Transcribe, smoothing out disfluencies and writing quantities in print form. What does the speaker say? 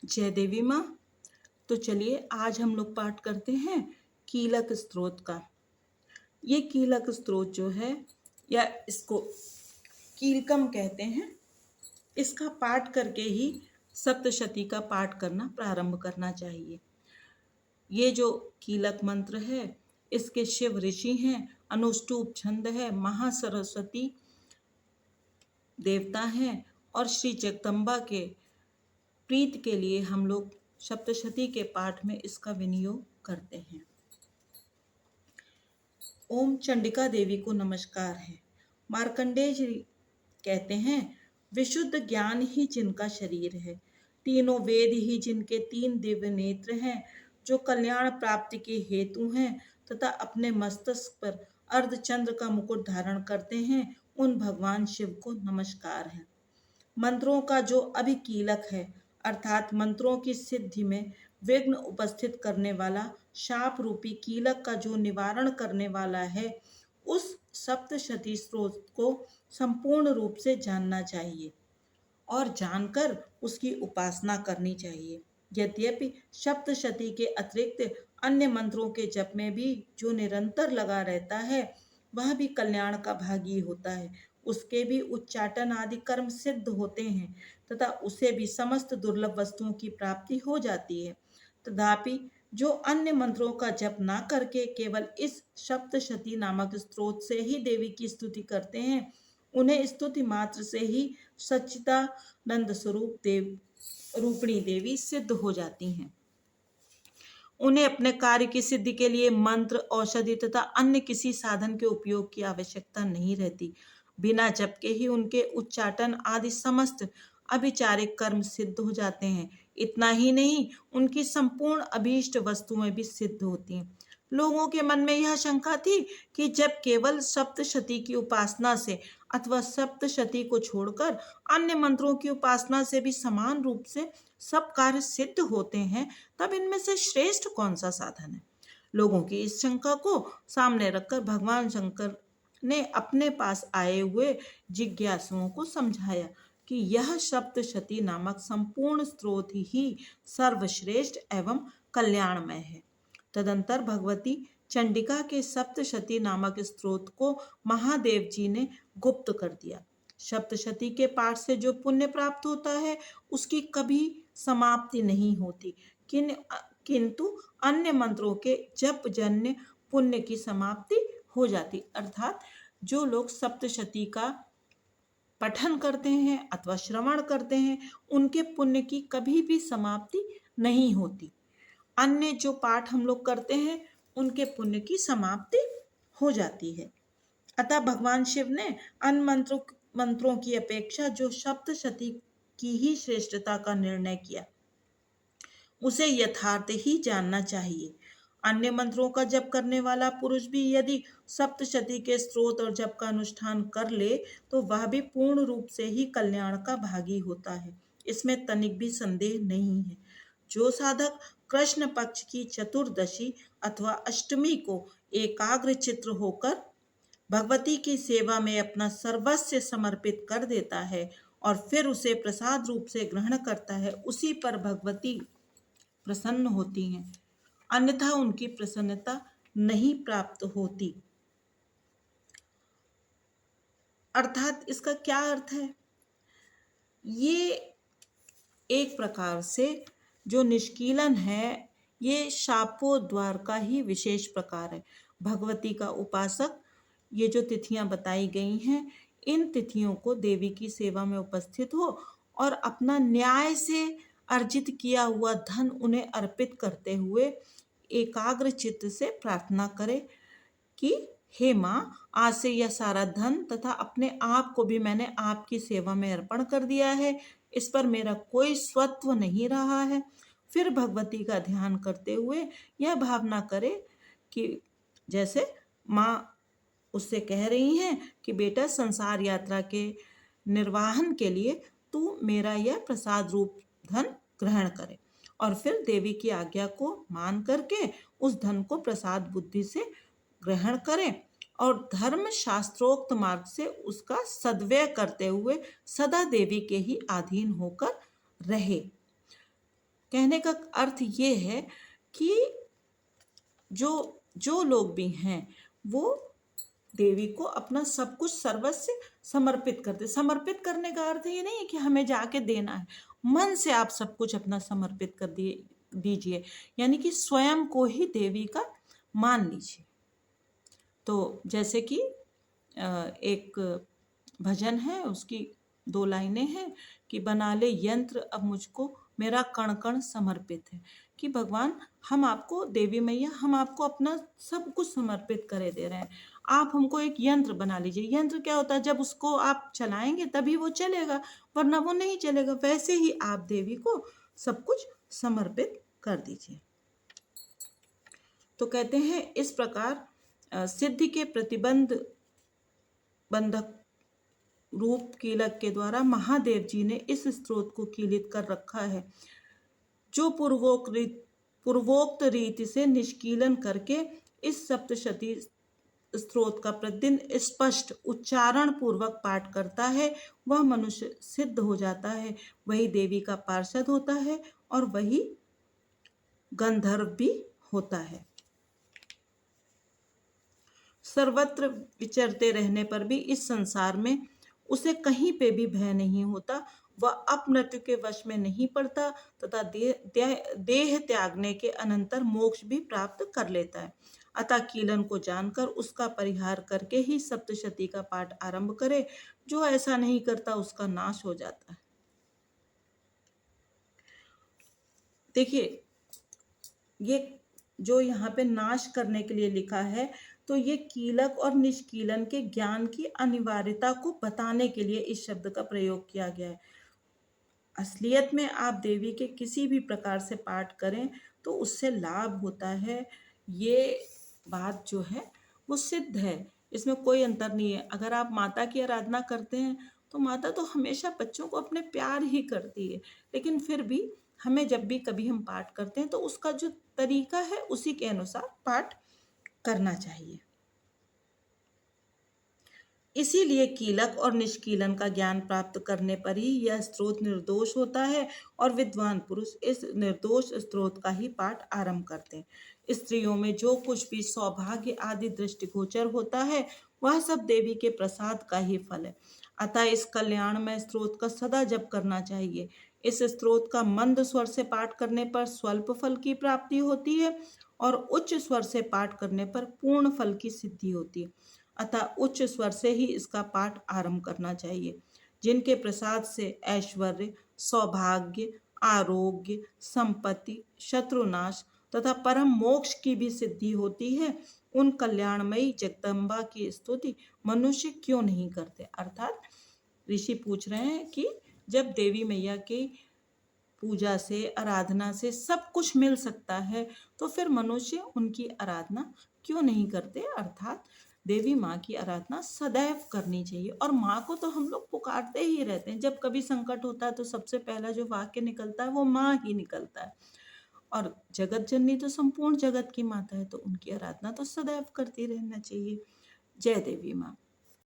जय देवी माँ। तो चलिए आज हम लोग पाठ करते हैं कीलक स्तोत्र का। ये कीलक स्तोत्र जो है या इसको कीलकम कहते हैं, इसका पाठ करके ही सप्तशती का पाठ करना प्रारंभ करना चाहिए। ये जो कीलक मंत्र है इसके शिव ऋषि हैं, अनुष्टुप छंद है, महासरस्वती देवता हैं और श्री जगदम्बा के प्रीत के लिए हम लोग सप्तशती के पाठ में इसका विनियोग करते हैं। ओम चंडिका देवी को नमस्कार है। मार्कंडेय जी कहते हैं, विशुद्ध ज्ञान ही जिनका शरीर है, तीनों वेद ही जिनके तीन दिव्य नेत्र हैं, जो कल्याण प्राप्ति के हेतु हैं तथा अपने मस्तक पर अर्धचंद्र का मुकुट धारण करते हैं, उन भगवान शिव को नमस्कार है। मंत्रों का जो अभिकीलक है, अर्थात मंत्रों की सिद्धि में विघ्न उपस्थित करने वाला, शाप रूपी कीलक का जो निवारण करने वाला है, उस सप्तशती स्त्रोत को संपूर्ण रूप से जानना चाहिए और जानकर उसकी उपासना करनी चाहिए। यद्यपि सप्तशती के अतिरिक्त अन्य मंत्रों के जप में भी जो निरंतर लगा रहता है वह भी कल्याण का भागी होता है, उसके भी उच्चाटन आदि कर्म सिद्ध होते हैं तथा उसे भी समस्त दुर्लभ वस्तुओं की प्राप्ति हो जाती है। तथापि जो अन्य मंत्रों का जप ना करके केवल इस सप्तशती नामक स्तोत्र से ही देवी की स्तुति करते हैं, उन्हें स्तुति मात्र से ही सच्चिदानंद स्वरूप देव रूपिणी देवी सिद्ध हो जाती हैं। उन्हें अपने कार्य की सिद्धि के लिए मंत्र, औषधि तथा अन्य किसी साधन के उपयोग की आवश्यकता नहीं रहती। बिना जप के ही उनके उच्चाटन आदि समस्त अभिचारिक कर्म सिद्ध हो जाते हैं। इतना ही नहीं, उनकी संपूर्ण अभीष्ट वस्तुएं भी सिद्ध होती हैं। लोगों के मन में यह शंका थी कि जब केवल सप्तशती की उपासना से अथवा सप्तशती को छोड़कर अन्य मंत्रों की उपासना से भी समान रूप से सब कार्य सिद्ध होते हैं, तब इनमें से श्रेष्ठ कौन सा साधन है। लोगों की इस शंका को सामने रखकर भगवान शंकर ने अपने पास आए हुए जिज्ञासुओं को समझाया कि यह सप्तशती नामक संपूर्ण स्रोत ही सर्वश्रेष्ठ एवं कल्याणमय है। तदंतर भगवती चंडिका के सप्तशती नामक स्त्रोत को महादेव जी ने गुप्त कर दिया। सप्तशती के पाठ से जो पुण्य प्राप्त होता है उसकी कभी समाप्ति नहीं होती, किंतु अन्य मंत्रों के जप जन्य पुण्य की समाप्ति हो जाती। अर्थात जो लोग सप्तशती का पठन करते हैं अथवा श्रवण करते हैं, उनके पुण्य की कभी भी समाप्ति नहीं होती। अन्य जो पाठ हम लोग करते हैं उनके पुण्य की समाप्ति हो जाती है। अतः भगवान शिव ने अन्य मंत्रों की अपेक्षा जो सप्तशती की ही श्रेष्ठता का निर्णय किया, उसे यथार्थ ही जानना चाहिए। अन्य मंत्रों का जप करने वाला पुरुष भी यदि सप्तशती के स्त्रोत और जप का अनुष्ठान कर ले तो वह भी पूर्ण रूप से ही कल्याण का भागी होता है, इसमें तनिक भी संदेह नहीं है। जो साधक कृष्ण पक्ष की चतुर्दशी अथवा अष्टमी को एकाग्र चित्र होकर भगवती की सेवा में अपना सर्वस्व समर्पित कर देता है और फिर उसे प्रसाद रूप से ग्रहण करता है, उसी पर भगवती प्रसन्न होती हैं, अन्यथा उनकी प्रसन्नता नहीं प्राप्त होती। अर्थात इसका क्या अर्थ है? ये एक प्रकार से जो निष्कीलन है, ये शापोद्वार का ही विशेष प्रकार है। भगवती का उपासक ये जो तिथियां बताई गई हैं, इन तिथियों को देवी की सेवा में उपस्थित हो और अपना न्याय से अर्जित किया हुआ धन उन्हें अर्पित करते हुए एकाग्र चित्त से प्रार्थना करे कि हे माँ, आज से यह सारा धन तथा अपने आप को भी मैंने आपकी सेवा में अर्पण कर दिया है, इस पर मेरा कोई स्वत्व नहीं रहा है। फिर भगवती का ध्यान करते हुए यह भावना करे कि जैसे माँ उससे कह रही हैं कि बेटा, संसार यात्रा के निर्वाहन के लिए तू मेरा यह प्रसाद रूप धन ग्रहण करे, और फिर देवी की आज्ञा को मान करके उस धन को प्रसाद बुद्धि से ग्रहण करें और धर्म शास्त्रोक्त मार्ग से उसका सद्व्यय करते हुए सदा देवी के ही अधीन होकर रहे। कहने का अर्थ ये है कि जो जो लोग भी हैं वो देवी को अपना सब कुछ सर्वस्व समर्पित करते। समर्पित करने का अर्थ ये नहीं है कि हमें जाके देना है, मन से आप सब कुछ अपना समर्पित कर दिए दीजिए, यानी कि स्वयं को ही देवी का मान लीजिए। तो जैसे कि एक भजन है, उसकी 2 लाइनें हैं कि बना ले यंत्र अब मुझको, मेरा कण कण समर्पित है। कि भगवान, हम आपको, देवी मैया, हम आपको अपना सब कुछ समर्पित करे दे रहे हैं। आप हमको एक यंत्र बना लीजिए। यंत्र क्या होता है? जब उसको आप चलाएंगे तभी वो चलेगा, वरना वो नहीं चलेगा। वैसे ही आप देवी को सब कुछ समर्पित कर दीजिए। तो कहते हैं इस प्रकार सिद्धि के प्रतिबंध बंधक रूप कीलक के द्वारा महादेव जी ने इस स्त्रोत को कीलित कर रखा है, जो पूर्वोक्त रीति से निष्कीलन करके इस सप्तशती स्त्रोत का प्रतिदिन स्पष्ट उच्चारण पूर्वक पाठ करता है, वह मनुष्य सिद्ध हो जाता है, वही देवी का पार्षद होता है और वही गंधर्व भी होता है। सर्वत्र विचरते रहने पर भी इस संसार में उसे कहीं पे भी भय नहीं होता। वह अपमृत्यु के वश में नहीं पड़ता तथा देह त्यागने के अनंतर मोक्ष भी प्राप्त कर लेता है। अतः कीलन को जानकर उसका परिहार करके ही सप्तशती का पाठ आरंभ करे। जो ऐसा नहीं करता उसका नाश हो जाता है। देखिए, ये जो यहाँ पे नाश करने के लिए लिखा है, तो ये कीलक और निष्कीलन के ज्ञान की अनिवार्यता को बताने के लिए इस शब्द का प्रयोग किया गया है। असलियत में आप देवी के किसी भी प्रकार से पाठ करें तो उससे लाभ होता है। ये बात जो है वो सिद्ध है, इसमें कोई अंतर नहीं है। अगर आप माता की आराधना करते हैं तो माता तो हमेशा बच्चों को अपने प्यार ही करती है, लेकिन फिर भी हमें जब भी कभी हम पाठ करते हैं तो उसका जो तरीका है उसी के अनुसार पाठ करना चाहिए। इसीलिए कीलक और निष्कीलन का ज्ञान प्राप्त करने पर ही यह स्त्रोत निर्दोष होता है और विद्वान पुरुष इस निर्दोष स्त्रोत का ही पाठ आरंभ करते हैं। स्त्रियों में जो कुछ भी सौभाग्य आदि दृष्टिगोचर होता है वह सब देवी के प्रसाद का ही फल है। अतः इस कल्याणमय स्त्रोत का सदा जप करना चाहिए। इस स्त्रोत का मंद स्वर से पाठ करने पर स्वल्प फल की प्राप्ति होती है और उच्च स्वर से पाठ करने पर पूर्ण फल की सिद्धि होती है। अतः उच्च स्वर से ही इसका पाठ आरंभ करना चाहिए। जिनके प्रसाद से ऐश्वर्य, सौभाग्य, आरोग्य, संपत्ति, शत्रुनाश तथा परम मोक्ष की भी सिद्धि होती है, उन कल्याणमयी जगदम्बा की स्तुति मनुष्य क्यों नहीं करते। अर्थात ऋषि पूछ रहे हैं कि जब देवी मैया की पूजा से, आराधना से सब कुछ मिल सकता है, तो फिर मनुष्य उनकी आराधना क्यों नहीं करते। अर्थात देवी माँ की आराधना सदैव करनी चाहिए। और माँ को तो हम लोग पुकारते ही रहते हैं। जब कभी संकट होता है तो सबसे पहला जो वाक्य निकलता है वो माँ ही निकलता है। और जगत जननी तो संपूर्ण जगत की माता है, तो उनकी आराधना तो सदैव करती रहना चाहिए। जय देवी माँ।